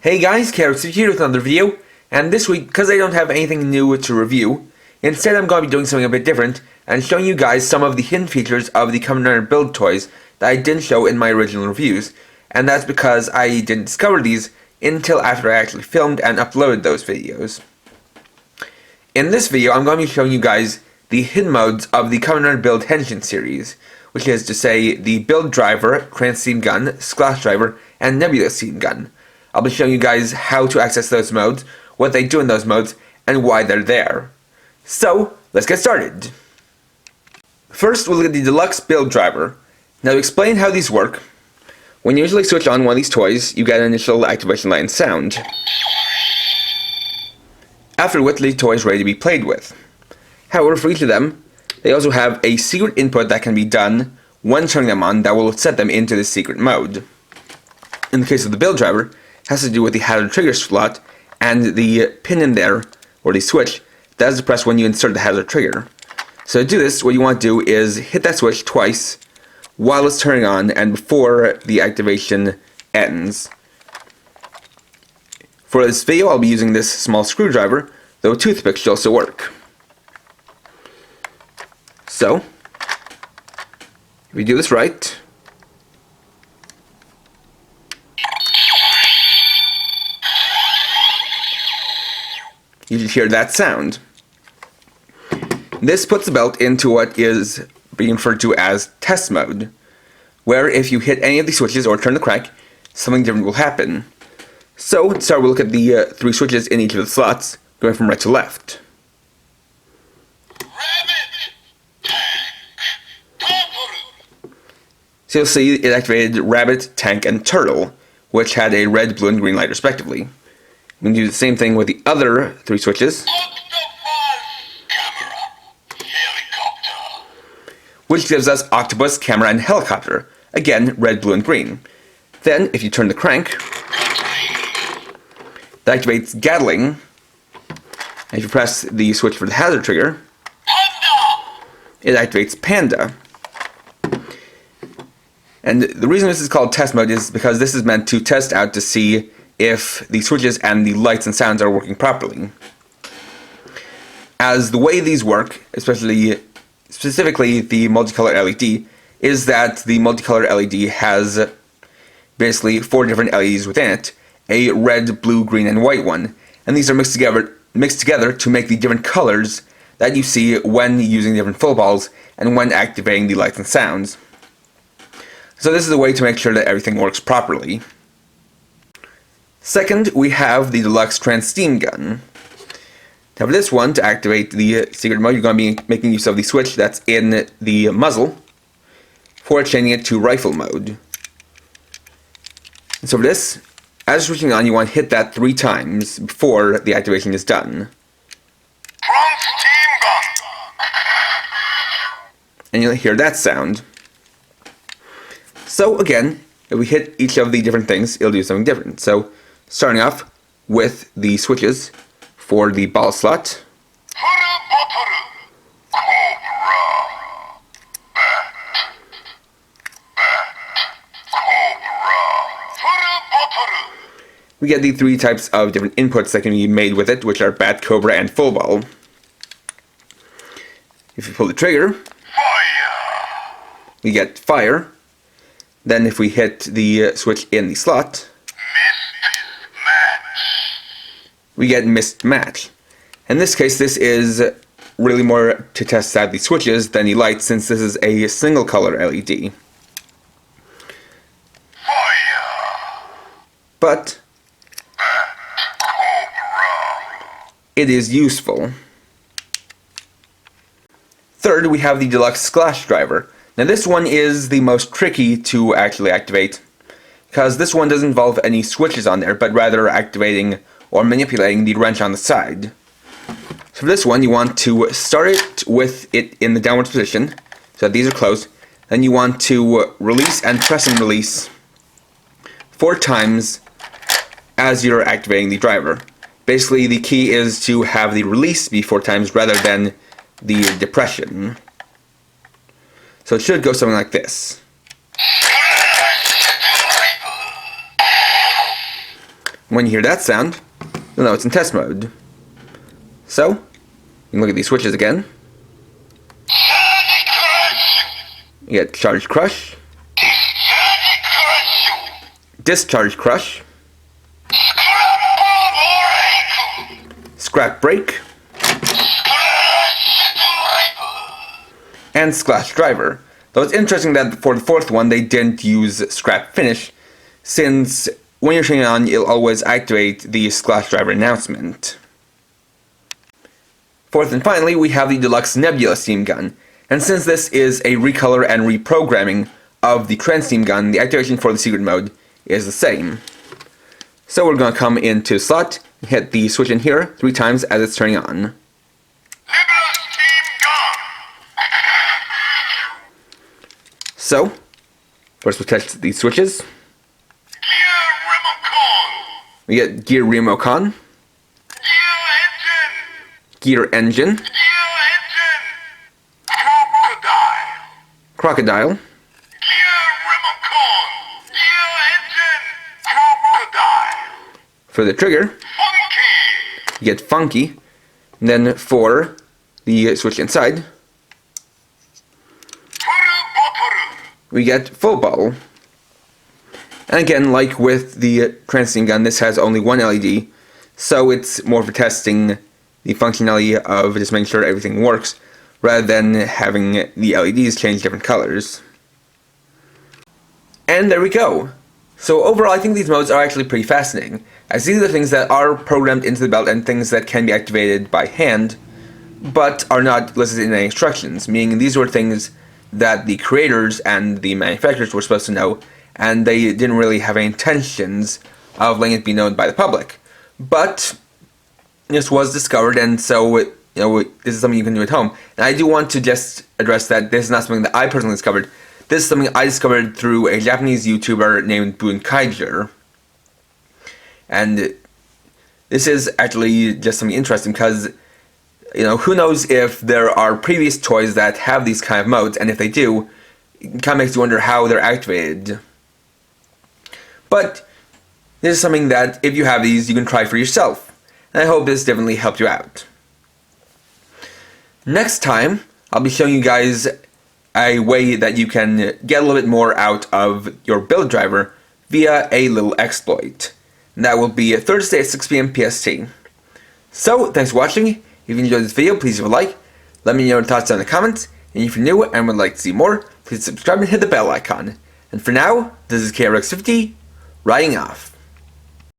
Hey guys, Carrots here with another video, and this week, because I don't have anything new to review, instead I'm going to be doing something a bit different, and showing you guys some of the hidden features of the Kamen Rider build toys that I didn't show in my original reviews, and that's because I didn't discover these until after I actually filmed and uploaded those videos. In this video, I'm going to be showing you guys the hidden modes of the Kamen Rider build Henshin series, which is to say the build driver, TranSteam Gun, Sclash Driver, and Nebula Steam Gun. I'll be showing you guys how to access those modes, what they do in those modes, and why they're there. So, let's get started. First, we'll look at the Deluxe build driver. Now to explain how these work, when you usually switch on one of these toys, you get an initial activation light and sound. After which, the toy is ready to be played with. However, for each of them, they also have a secret input that can be done when turning them on that will set them into the secret mode. In the case of the build driver, has to do with the hazard trigger slot and the pin in there, or the switch, that is pressed when you insert the hazard trigger. So to do this, what you want to do is hit that switch twice while it's turning on and before the activation ends. For this video, I'll be using this small screwdriver, though a toothpick should also work. So, if we do this right, you should hear that sound. This puts the belt into what is being referred to as test mode, where if you hit any of the switches or turn the crank, something different will happen. So, to start, we'll look at the three switches in each of the slots, going from right to left. So you'll see it activated Rabbit, Tank, and Turtle, which had a red, blue, and green light respectively. We can do the same thing with the other three switches, which gives us Octopus, Camera, and Helicopter. Again, red, blue, and green. Then, if you turn the crank, that activates Gatling. And if you press the switch for the hazard trigger, it activates Panda. And the reason this is called test mode is because this is meant to test out to see if the switches and the lights and sounds are working properly. As the way these work, specifically the multicolor LED, is that the multicolor LED has basically 4 different LEDs within it, a red, blue, green, and white one, and these are mixed together to make the different colors that you see when using different full balls and when activating the lights and sounds. So this is a way to make sure that everything works properly. Second, we have the Deluxe TranSteam Gun. Now for this one, to activate the secret mode, you're going to be making use of the switch that's in the muzzle for changing it to rifle mode. And so for this, as you're switching on, you want to hit that 3 times before the activation is done. TranSteam Gun. And you'll hear that sound. So again, if we hit each of the different things, it'll do something different. So, starting off with the switches for the ball slot. We get the 3 types of different inputs that can be made with it, which are Bat, Cobra, and Full Ball. If you pull the trigger, we get Fire. Then if we hit the switch in the slot, we get Mist Match. In this case, this is really more to test out the switches than the lights, since this is a single color LED. But it is useful. Third, we have the Deluxe Sclash Driver. Now this one is the most tricky to actually activate, because this one doesn't involve any switches on there, but rather activating or manipulating the wrench on the side. So for this one, you want to start it with it in the downward position, so that these are closed. Then you want to release and press and release 4 times as you're activating the driver. Basically, the key is to have the release be 4 times rather than the depression. So it should go something like this. When you hear that sound, you'll know it's in test mode. So, you can look at these switches again. You get Charge Crush, Discharge Crush, Scrap Break, and Sclash Driver. Though it's interesting that for the fourth one they didn't use Scrap Finish, since when you're turning it on, it'll always activate the Sclash Driver announcement. Fourth and finally, we have the Deluxe Nebula Steam Gun. And since this is a recolor and reprogramming of the TranSteam Gun, the activation for the secret mode is the same. So we're going to come into slot, hit the switch in here 3 times as it's turning on. Nebula Steam Gun. So, first we'll test these switches. We get Gear Remocon, Gear Engine, Crocodile, for the trigger, you get Funky, and then for the switch inside, we get Full Bottle. And again, like with the TranSteam Gun, this has only one LED, so it's more for testing the functionality of just making sure everything works, rather than having the LEDs change different colors. And there we go! So overall, I think these modes are actually pretty fascinating, as these are the things that are programmed into the belt and things that can be activated by hand, but are not listed in any instructions, meaning these were things that the creators and the manufacturers were supposed to know, and they didn't really have any intentions of letting it be known by the public. But this was discovered, and so this is something you can do at home. And I do want to just address that this is not something that I personally discovered. This is something I discovered through a Japanese YouTuber named Kaiser. And this is actually just something interesting because, who knows if there are previous toys that have these kind of modes, and if they do, it kind of makes you wonder how they're activated. But this is something that, if you have these, you can try for yourself. And I hope this definitely helped you out. Next time, I'll be showing you guys a way that you can get a little bit more out of your build driver via a little exploit. And that will be Thursday at 6 PM PST. So, thanks for watching. If you enjoyed this video, please leave a like. Let me know your thoughts down in the comments. And if you're new and would like to see more, please subscribe and hit the bell icon. And for now, this is KRX50, writing off.